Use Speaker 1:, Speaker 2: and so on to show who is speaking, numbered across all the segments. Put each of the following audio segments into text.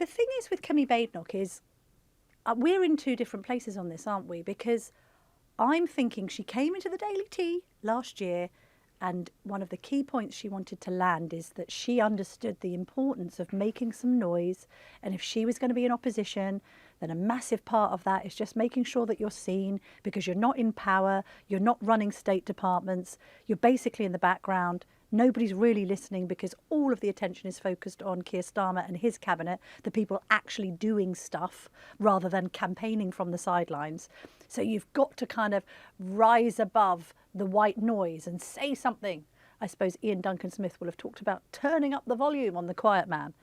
Speaker 1: The thing is with Kemi Badenoch is we're in two different places on this, aren't we? Because I'm thinking she came into the Daily Tea last year, and one of the key points she wanted to land is that she understood the importance of making some noise. And if she was going to be in opposition, then a massive part of that is just making sure that you're seen, because you're not in power, you're not running state departments, you're basically in the background. Nobody's really listening because all of the attention is focused on Keir Starmer and his cabinet, the people actually doing stuff rather than campaigning from the sidelines. So you've got to kind of rise above the white noise and say something. I suppose Ian Duncan Smith will have talked about turning up the volume on The Quiet Man.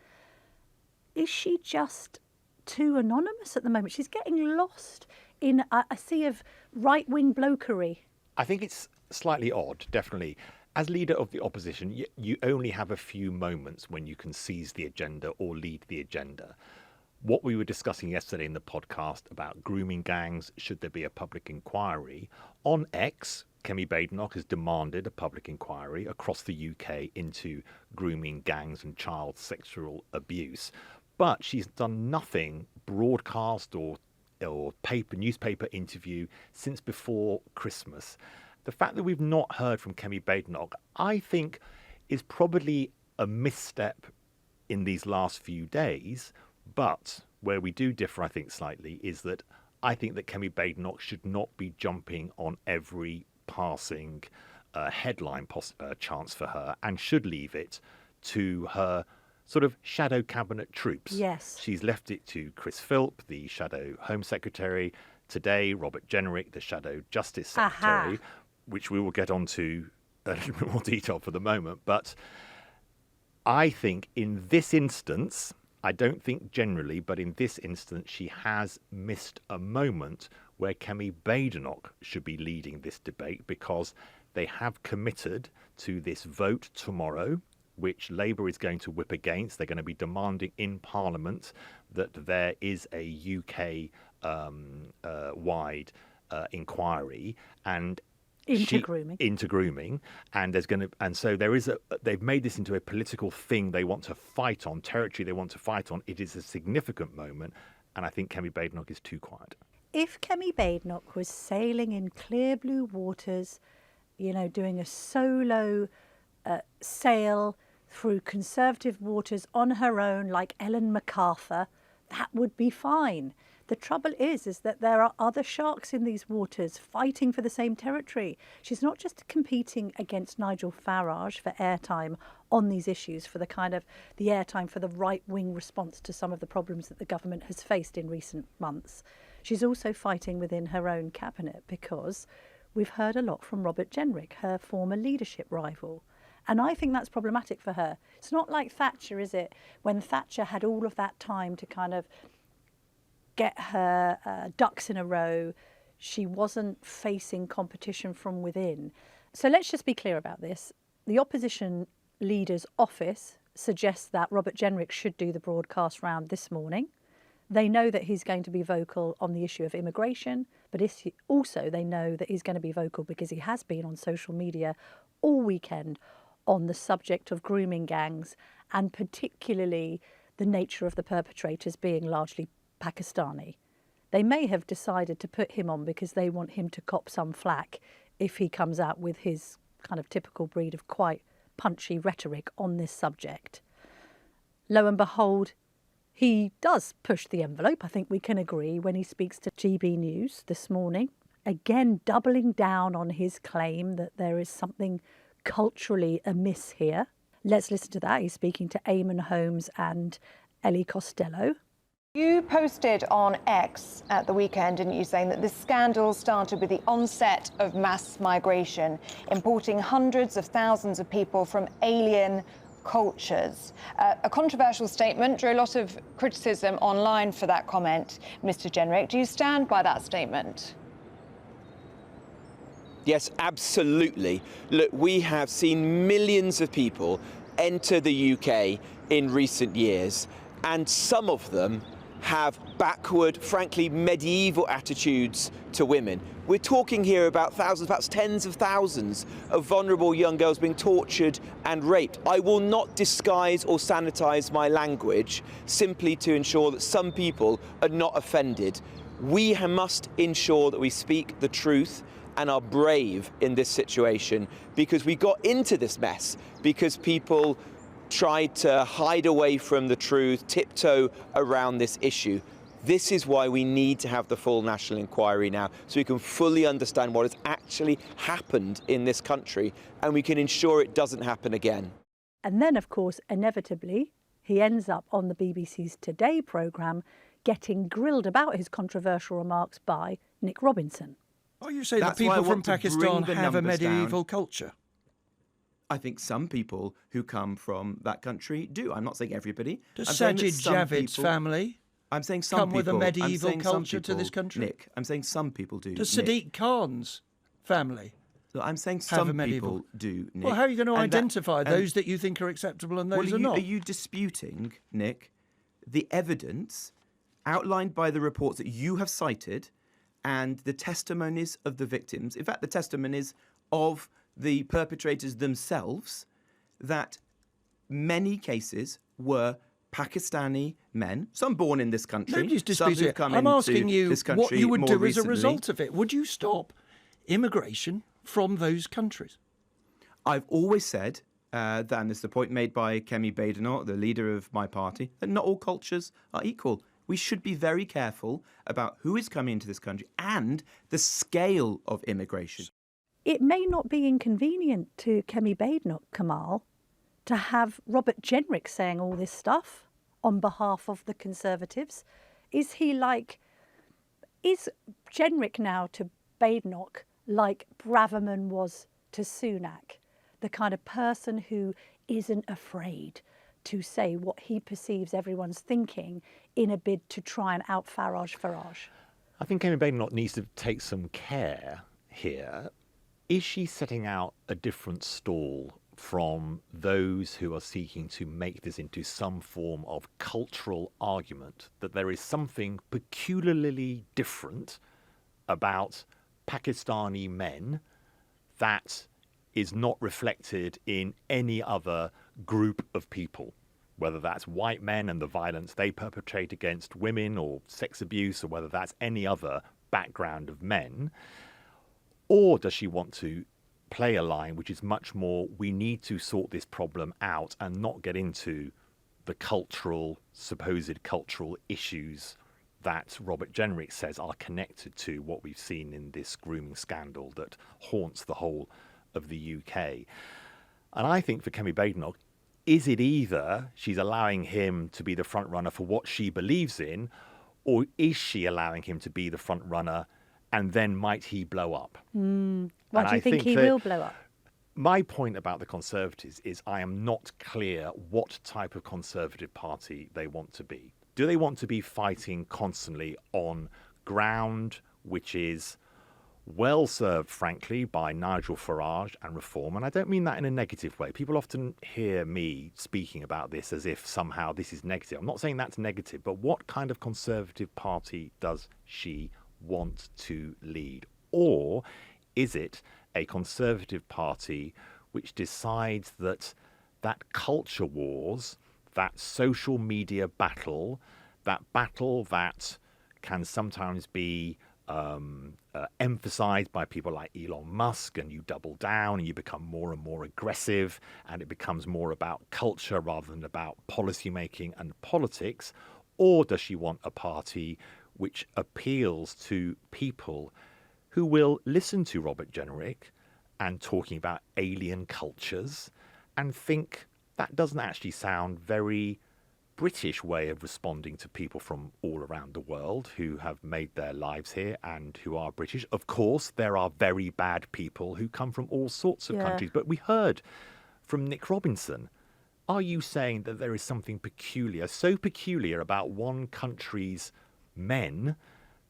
Speaker 1: Is she just too anonymous at the moment? She's getting lost in a sea of right-wing blokery.
Speaker 2: I think it's slightly odd, definitely. As leader of the opposition, you only have a few moments when you can seize the agenda or lead the agenda. What we were discussing yesterday in the podcast about grooming gangs, should there be a public inquiry? On X, Kemi Badenoch has demanded a public inquiry across the UK into grooming gangs and child sexual abuse. But she's done nothing broadcast or newspaper interview since before Christmas. The fact that we've not heard from Kemi Badenoch, I think, is probably a misstep in these last few days. But where we do differ, I think, slightly, is that I think that Kemi Badenoch should not be jumping on every passing headline chance for her, and should leave it to her sort of shadow cabinet troops.
Speaker 1: Yes.
Speaker 2: She's left it to Chris Philp, the shadow Home Secretary, today Robert Jenrick, the shadow Justice Secretary, which we will get onto a little bit more detail for the moment. But I think in this instance, I don't think generally, but in this instance, she has missed a moment where Kemi Badenoch should be leading this debate, because they have committed to this vote tomorrow, which Labour is going to whip against. They're going to be demanding in Parliament that there is a UK wide inquiry and into grooming, and so there is they've made this into a political thing they want to fight on, territory they want to fight on. It is a significant moment, and I think Kemi Badenoch is too quiet.
Speaker 1: If Kemi Badenoch was sailing in clear blue waters, doing a solo sail through Conservative waters on her own, like Ellen MacArthur, that would be fine. The trouble is that there are other sharks in these waters fighting for the same territory. She's not just competing against Nigel Farage for airtime on these issues, for the airtime for the right-wing response to some of the problems that the government has faced in recent months. She's also fighting within her own cabinet, because we've heard a lot from Robert Jenrick, her former leadership rival. And I think that's problematic for her. It's not like Thatcher, is it? When Thatcher had all of that time to kind of get her ducks in a row, she wasn't facing competition from within. So let's just be clear about this. The opposition leader's office suggests that Robert Jenrick should do the broadcast round this morning. They know that he's going to be vocal on the issue of immigration, but also they know that he's going to be vocal because he has been on social media all weekend on the subject of grooming gangs, and particularly the nature of the perpetrators being largely Pakistani. They may have decided to put him on because they want him to cop some flack if he comes out with his kind of typical breed of quite punchy rhetoric on this subject. Lo and behold, he does push the envelope, I think we can agree, when he speaks to GB News this morning, again doubling down on his claim that there is something culturally amiss here. Let's listen to that. He's speaking to Eamon Holmes and Ellie Costello.
Speaker 3: You posted on X at the weekend, didn't you, saying that this scandal started with the onset of mass migration, importing hundreds of thousands of people from alien cultures. A controversial statement, drew a lot of criticism online for that comment, Mr. Jenrick. Do you stand by that statement?
Speaker 4: Yes, absolutely. Look, we have seen millions of people enter the UK in recent years, and some of them have backward, frankly, medieval attitudes to women. We're talking here about thousands, perhaps tens of thousands of vulnerable young girls being tortured and raped. I will not disguise or sanitize my language simply to ensure that some people are not offended. We must ensure that we speak the truth and are brave in this situation, because we got into this mess because people tried to hide away from the truth, tiptoe around this issue. This is why we need to have the full national inquiry now, so we can fully understand what has actually happened in this country and we can ensure it doesn't happen again.
Speaker 1: And then, of course, inevitably, he ends up on the BBC's Today programme getting grilled about his controversial remarks by Nick Robinson.
Speaker 5: Are you saying that
Speaker 4: That's why I
Speaker 5: people from
Speaker 4: want to
Speaker 5: Pakistan
Speaker 4: bring the
Speaker 5: have a
Speaker 4: numbers
Speaker 5: medieval
Speaker 4: down.
Speaker 5: culture?
Speaker 6: I think some people who come from that country do. I'm not saying everybody.
Speaker 5: Does
Speaker 6: I'm saying that
Speaker 5: Sajid
Speaker 6: some
Speaker 5: Javid's
Speaker 6: people-
Speaker 5: family
Speaker 6: I'm saying some
Speaker 5: come
Speaker 6: people.
Speaker 5: with a
Speaker 6: I'm
Speaker 5: medieval
Speaker 6: saying some
Speaker 5: culture to this
Speaker 6: people-
Speaker 5: country?
Speaker 6: Nick, I'm saying some people do.
Speaker 5: Does
Speaker 6: Nick.
Speaker 5: Sadiq Khan's family?
Speaker 6: Look, I'm saying
Speaker 5: have a
Speaker 6: some
Speaker 5: medieval-
Speaker 6: people do, Nick.
Speaker 5: Well, how are you going to
Speaker 6: And that-
Speaker 5: identify
Speaker 6: and-
Speaker 5: those that you think are acceptable and those
Speaker 6: Well,
Speaker 5: are not?
Speaker 6: are you disputing, Nick, the evidence outlined by the reports that you have cited and the testimonies of the victims, in fact, the testimonies of the perpetrators themselves, that many cases were Pakistani men, some born in this country,
Speaker 5: Nobody's
Speaker 6: some
Speaker 5: disputing
Speaker 6: who've
Speaker 5: it.
Speaker 6: come
Speaker 5: I'm
Speaker 6: into
Speaker 5: asking you
Speaker 6: this
Speaker 5: what
Speaker 6: country
Speaker 5: you would
Speaker 6: more
Speaker 5: do as a
Speaker 6: recently.
Speaker 5: result of it. Would you stop immigration from those countries?
Speaker 6: I've always said, that, and it's the point made by Kemi Badenoch, the leader of my party, that not all cultures are equal. We should be very careful about who is coming into this country and the scale of immigration.
Speaker 1: It may not be inconvenient to Kemi Badenoch, Kamal, to have Robert Jenrick saying all this stuff on behalf of the Conservatives. Is Jenrick now to Badenoch like Braverman was to Sunak, the kind of person who isn't afraid to say what he perceives everyone's thinking in a bid to try and out Farage?
Speaker 2: I think Kemi Badenoch needs to take some care here. Is she setting out a different stall from those who are seeking to make this into some form of cultural argument, that there is something peculiarly different about Pakistani men that is not reflected in any other group of people, whether that's white men and the violence they perpetrate against women or sex abuse, or whether that's any other background of men? Or does she want to play a line which is much more, we need to sort this problem out and not get into the supposed cultural issues that Robert Jenrick says are connected to what we've seen in this grooming scandal that haunts the whole of the UK? And I think for Kemi Badenoch, is it either she's allowing him to be the front runner for what she believes in, or is she allowing him to be the front runner and then might he blow up?
Speaker 1: Why do you think he will blow up?
Speaker 2: My point about the Conservatives is I am not clear what type of Conservative party they want to be. Do they want to be fighting constantly on ground which is well served, frankly, by Nigel Farage and Reform? And I don't mean that in a negative way. People often hear me speaking about this as if somehow this is negative. I'm not saying that's negative, but what kind of Conservative party does she want to lead? Or is it a Conservative party which decides that culture wars, that social media battle, that can sometimes be emphasized by people like Elon Musk, and you double down and you become more and more aggressive, and it becomes more about culture rather than about policy making and politics? Or does she want a party which appeals to people who will listen to Robert Jenrick and talking about alien cultures and think that doesn't actually sound very British way of responding to people from all around the world who have made their lives here and who are British? Of course, there are very bad people who come from all sorts of countries, but we heard from Nick Robinson. Are you saying that there is something so peculiar about one country's men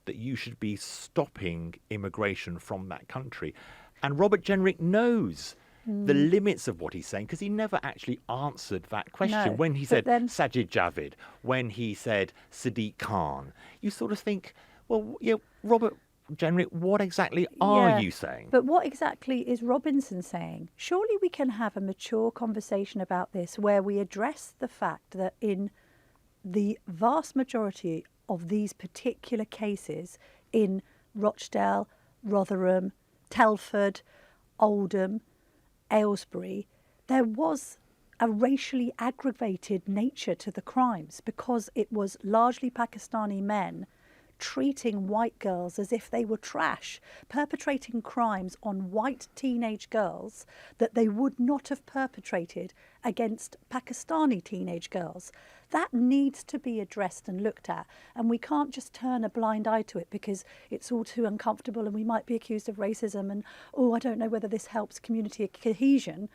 Speaker 2: that you should be stopping immigration from that country? And Robert Jenrick knows the limits of what he's saying, because he never actually answered that question.
Speaker 1: No,
Speaker 2: When he
Speaker 1: but
Speaker 2: said
Speaker 1: then-
Speaker 2: Sajid Javid, when he said Sadiq Khan, you sort of think, well, Robert Jenrick, what exactly are
Speaker 1: Yeah,
Speaker 2: you saying?
Speaker 1: But what exactly is Robinson saying? Surely we can have a mature conversation about this where we address the fact that in the vast majority of these particular cases in Rochdale, Rotherham, Telford, Oldham, Aylesbury, there was a racially aggravated nature to the crimes because it was largely Pakistani men treating white girls as if they were trash, perpetrating crimes on white teenage girls that they would not have perpetrated against Pakistani teenage girls. That needs to be addressed and looked at, and we can't just turn a blind eye to it because it's all too uncomfortable and we might be accused of racism and, oh, I don't know whether this helps community cohesion.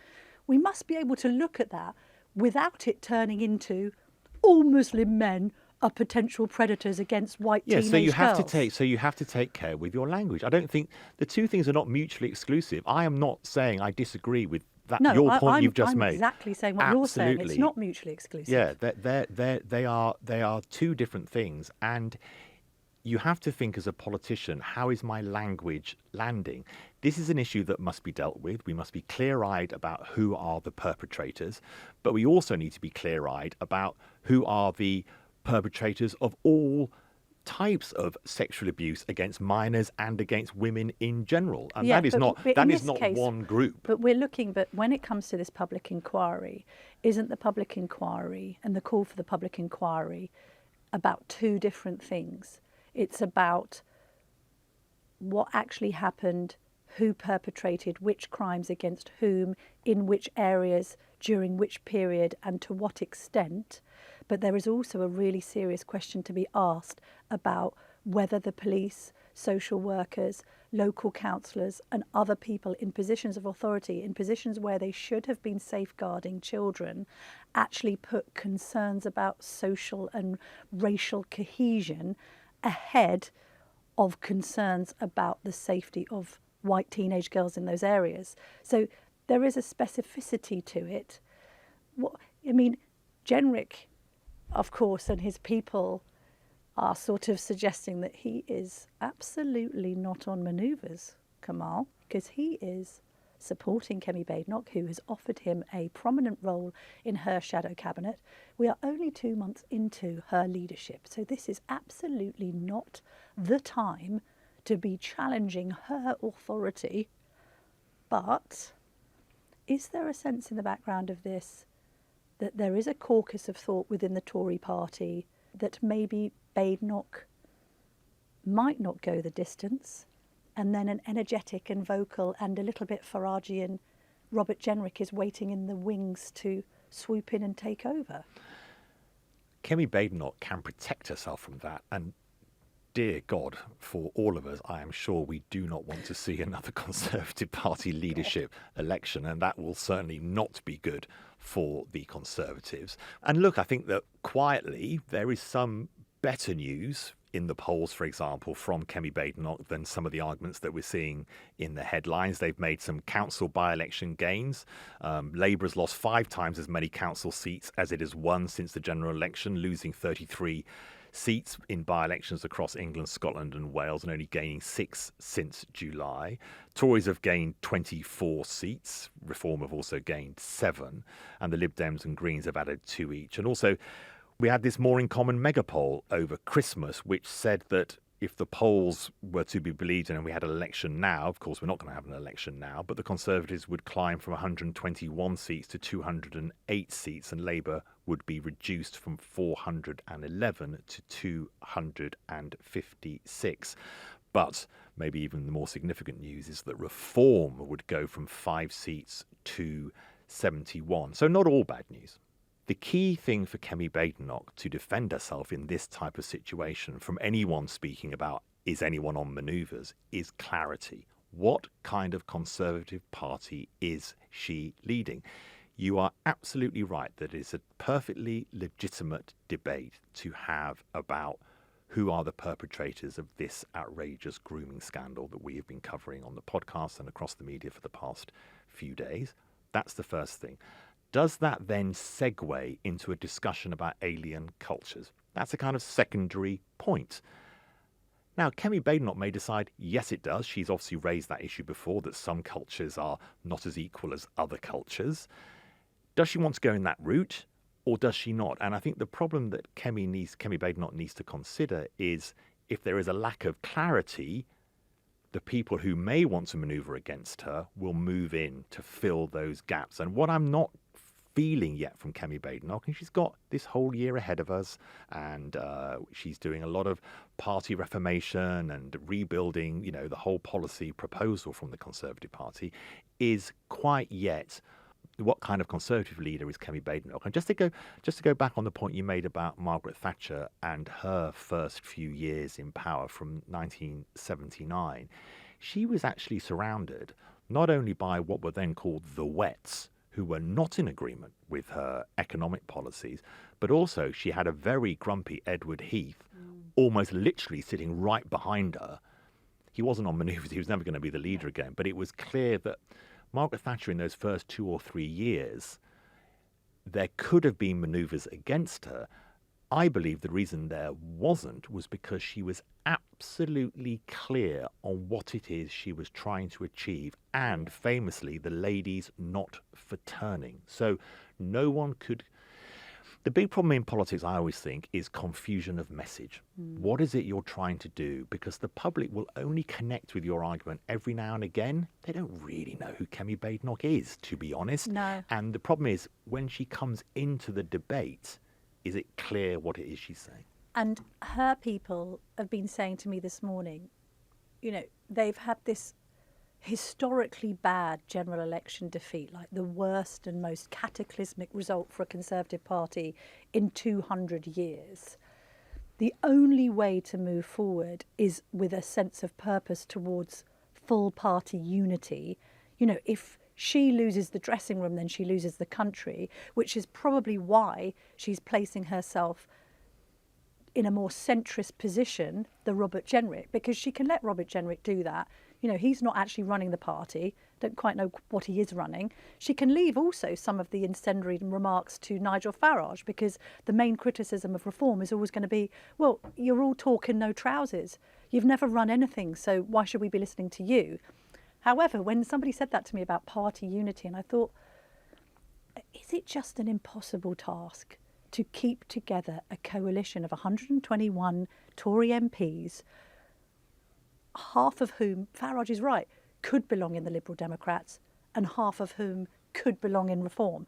Speaker 1: We must be able to look at that without it turning into all Muslim men are potential predators against white teenage girls.
Speaker 2: So you have to take care with your language. I don't think the two things are not mutually exclusive. I am not saying I disagree with that.
Speaker 1: No,
Speaker 2: your point you've just
Speaker 1: I'm
Speaker 2: made.
Speaker 1: exactly saying what you're saying. It's
Speaker 2: Absolutely.
Speaker 1: not mutually exclusive.
Speaker 2: Yeah, they are two different things, and you have to think as a politician, how is my language landing? This is an issue that must be dealt with. We must be clear-eyed about who are the perpetrators, but we also need to be clear-eyed about who are the perpetrators of all types of sexual abuse against minors and against women in general. And
Speaker 1: Yeah,
Speaker 2: that is
Speaker 1: but
Speaker 2: not
Speaker 1: in
Speaker 2: that is
Speaker 1: this
Speaker 2: not
Speaker 1: case-
Speaker 2: one group.
Speaker 1: But when it comes to this public inquiry, isn't the public inquiry and the call for the public inquiry about two different things? It's about what actually happened, who perpetrated which crimes against whom, in which areas, during which period, and to what extent. But there is also a really serious question to be asked about whether the police, social workers, local councillors and other people in positions of authority, in positions where they should have been safeguarding children, actually put concerns about social and racial cohesion ahead of concerns about the safety of white teenage girls in those areas. So there is a specificity to it. Jenrick, of course, and his people are sort of suggesting that he is absolutely not on manoeuvres, Kamal, because he is supporting Kemi Badenoch, who has offered him a prominent role in her shadow cabinet. We are only 2 months into her leadership, so this is absolutely not the time to be challenging her authority. But is there a sense in the background of this that there is a caucus of thought within the Tory party that maybe Badenoch might not go the distance, and then an energetic and vocal and a little bit Faragean Robert Jenrick is waiting in the wings to swoop in and take over?
Speaker 2: Kemi Badenoch can protect herself from that, and dear God, for all of us, I am sure we do not want to see another Conservative Party leadership election, and that will certainly not be good for the Conservatives. And look, I think that quietly there is some better news in the polls, for example, from Kemi Badenoch than some of the arguments that we're seeing in the headlines. They've made some council by-election gains. Labour has lost 5 times as many council seats as it has won since the general election, losing 33 seats in by-elections across England, Scotland and Wales, and only gaining 6 since July. Tories have gained 24 seats. Reform have also gained 7. And the Lib Dems and Greens have added 2 each. And also, we had this More in Common mega poll over Christmas, which said that if the polls were to be believed in and we had an election now, of course we're not going to have an election now, but the Conservatives would climb from 121 seats to 208 seats, and Labour would be reduced from 411 to 256. But maybe even the more significant news is that Reform would go from 5 seats to 71. So not all bad news. The key thing for Kemi Badenoch to defend herself in this type of situation from anyone speaking about is anyone on manoeuvres is clarity. What kind of Conservative Party is she leading? You are absolutely right that it's a perfectly legitimate debate to have about who are the perpetrators of this outrageous grooming scandal that we have been covering on the podcast and across the media for the past few days. That's the first thing. Does that then segue into a discussion about alien cultures? That's a kind of secondary point. Now, Kemi Badenoch may decide, yes, it does. She's obviously raised that issue before, that some cultures are not as equal as other cultures. Does she want to go in that route, or does she not? And I think the problem that Kemi Badenoch needs to consider is, if there is a lack of clarity, the people who may want to manoeuvre against her will move in to fill those gaps. And what I'm not feeling yet from Kemi Badenoch, and she's got this whole year ahead of us, and she's doing a lot of party reformation and rebuilding, the whole policy proposal from the Conservative Party, is quite yet what kind of Conservative leader is Kemi Badenoch. And just to go back on the point you made about Margaret Thatcher and her first few years in power from 1979, she was actually surrounded not only by what were then called the Wets, who were not in agreement with her economic policies, but also she had a very grumpy Edward Heath almost literally sitting right behind her. He wasn't on manoeuvres, he was never going to be the leader again, but it was clear that Margaret Thatcher in those first 2 or 3 years, there could have been manoeuvres against her. I believe the reason there wasn't was because she was absolutely clear on what it is she was trying to achieve, and famously, the ladies not for turning. So no one could... The big problem in politics, I always think, is confusion of message. What is it you're trying to do? Because the public will only connect with your argument every now and again. They don't really know who Kemi Badenoch is, to be honest.
Speaker 1: No.
Speaker 2: And the problem is, when she comes into the debate, is it clear what it is she's saying?
Speaker 1: And her people have been saying to me this morning, they've had this historically bad general election defeat, like the worst and most cataclysmic result for a Conservative Party in 200 years. The only way to move forward is with a sense of purpose towards full party unity. If she loses the dressing room, then she loses the country, which is probably why she's placing herself in a more centrist position than Robert Jenrick, because she can let Robert Jenrick do that. He's not actually running the party, don't quite know what he is running. She can leave also some of the incendiary remarks to Nigel Farage, because the main criticism of reform is always going to be, well, you're all talk and no trousers. You've never run anything, so why should we be listening to you? However, when somebody said that to me about party unity, and I thought, is it just an impossible task to keep together a coalition of 121 Tory MPs, half of whom, Farage is right, could belong in the Liberal Democrats, and half of whom could belong in Reform?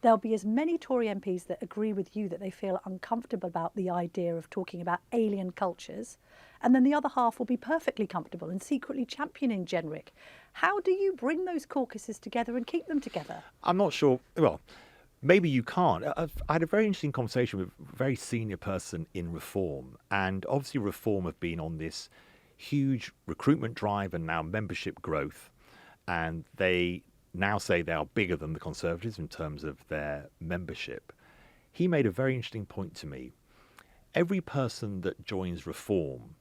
Speaker 1: There'll be as many Tory MPs that agree with you that they feel uncomfortable about the idea of talking about alien cultures, and then the other half will be perfectly comfortable and secretly championing Jenrick. How do you bring those caucuses together and keep them together?
Speaker 2: I'm not sure. Well, maybe you can't. I had a very interesting conversation with a very senior person in Reform, and obviously Reform have been on this huge recruitment drive and now membership growth, and they now say they are bigger than the Conservatives in terms of their membership. He made a very interesting point to me. Every person that joins Reform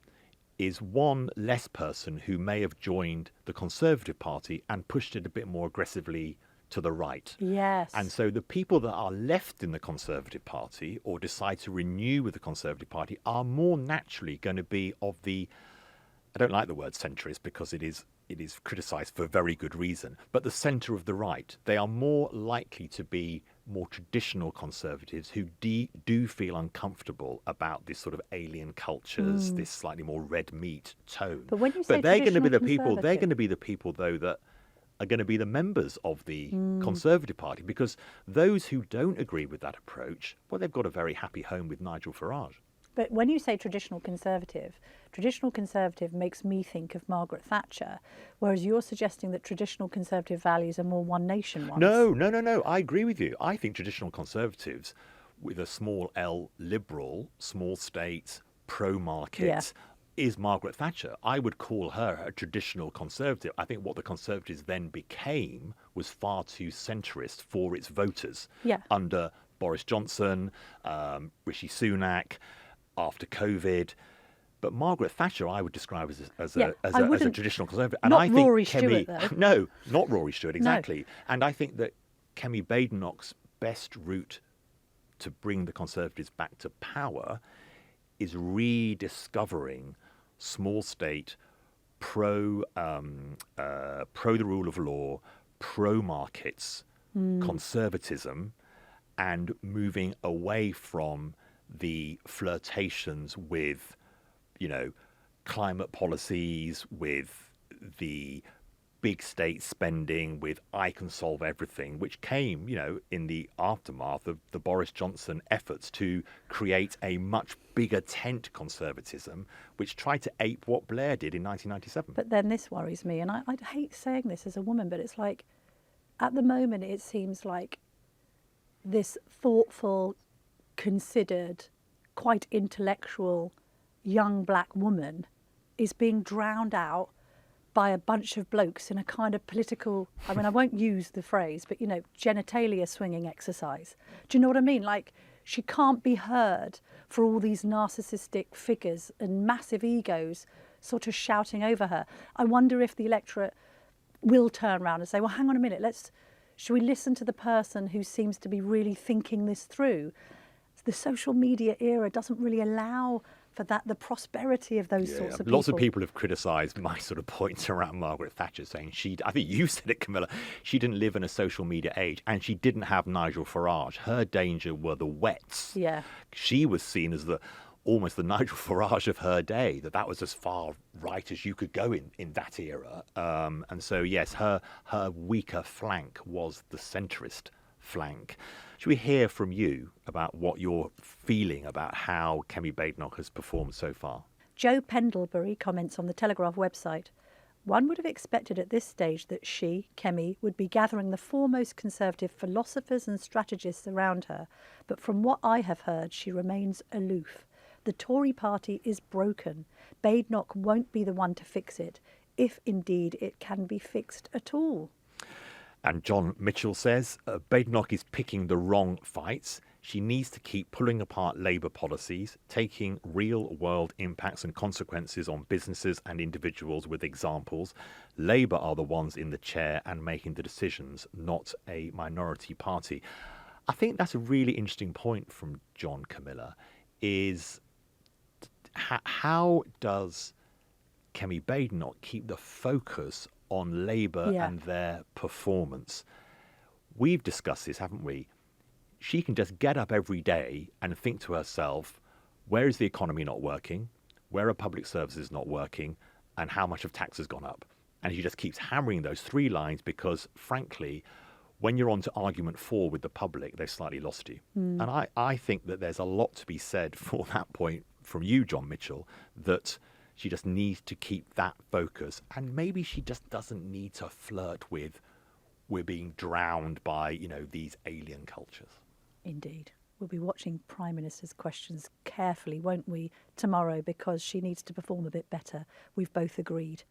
Speaker 2: is one less person who may have joined the Conservative Party and pushed it a bit more aggressively to the right.
Speaker 1: Yes.
Speaker 2: And so the people that are left in the Conservative Party or decide to renew with the Conservative Party are more naturally going to be of the, I don't like the word centrist because it is criticised for very good reason, but the centre of the right. They are more likely to be more traditional Conservatives who do feel uncomfortable about this sort of alien cultures, this slightly more red meat tone.
Speaker 1: But when you say
Speaker 2: they're going to be the people.
Speaker 1: traditional
Speaker 2: They're going to be the people, though, that are going to be the members of the Conservative Party, because those who don't agree with that approach, well, they've got a very happy home with Nigel Farage.
Speaker 1: But when you say traditional Conservative makes me think of Margaret Thatcher, whereas you're suggesting that traditional Conservative values are more one nation ones.
Speaker 2: No. I agree with you. I think traditional Conservatives, with a small L liberal, small state, pro-market, is Margaret Thatcher. I would call her a traditional Conservative. I think what the Conservatives then became was far too centrist for its voters. Under Boris Johnson, Rishi Sunak, after COVID, But Margaret Thatcher, I would describe as
Speaker 1: Yeah,
Speaker 2: a
Speaker 1: I wouldn't-
Speaker 2: traditional conservative. And
Speaker 1: not
Speaker 2: I think
Speaker 1: Rory
Speaker 2: Kemi,
Speaker 1: Stewart, though.
Speaker 2: No, not Rory Stewart, exactly. And I think that Kemi Badenoch's best route to bring the Conservatives back to power is rediscovering small state, pro the rule of law, pro markets conservatism, and moving away from the flirtations with, climate policies, with the big state spending, with I can solve everything, which came, in the aftermath of the Boris Johnson efforts to create a much bigger tent conservatism, which tried to ape what Blair did in 1997.
Speaker 1: But then this worries me, and I hate saying this as a woman, but it's like, at the moment, it seems like this thoughtful, considered, quite intellectual young black woman is being drowned out by a bunch of blokes in a kind of political, I mean, I won't use the phrase, but, genitalia swinging exercise. Do you know what I mean? Like, she can't be heard for all these narcissistic figures and massive egos sort of shouting over her. I wonder if the electorate will turn around and say, well, hang on a minute, should we listen to the person who seems to be really thinking this through? The social media era doesn't really allow for that, the prosperity of those sorts of people.
Speaker 2: Lots of people have criticised my sort of points around Margaret Thatcher, saying I think you said it, Camilla, she didn't live in a social media age, and she didn't have Nigel Farage. Her danger were the wets.
Speaker 1: Yeah.
Speaker 2: She was seen as almost the Nigel Farage of her day, that was as far right as you could go in that era. And so, yes, her weaker flank was the centrist flank. Should we hear from you about what you're feeling about how Kemi Badenoch has performed so far?
Speaker 1: Joe Pendlebury comments on the Telegraph website, one would have expected at this stage that she, Kemi, would be gathering the foremost Conservative philosophers and strategists around her, but from what I have heard, she remains aloof. The Tory party is broken. Badenoch won't be the one to fix it, if indeed it can be fixed at all.
Speaker 2: And John Mitchell says, Badenoch is picking the wrong fights. She needs to keep pulling apart Labour policies, taking real-world impacts and consequences on businesses and individuals with examples. Labour are the ones in the chair and making the decisions, not a minority party. I think that's a really interesting point from John, Camilla, is how does Kemi Badenoch keep the focus on Labour and their performance? We've discussed this, haven't we? She can just get up every day and think to herself, where is the economy not working? Where are public services not working? And how much of tax has gone up? And she just keeps hammering those three lines because, frankly, when you're on to argument 4 with the public, they've slightly lost you. And I think that there's a lot to be said for that point from you, John Mitchell, that she just needs to keep that focus. And maybe she just doesn't need to flirt with, we're being drowned by, these alien cultures.
Speaker 1: Indeed. We'll be watching Prime Minister's questions carefully, won't we, tomorrow, because she needs to perform a bit better. We've both agreed.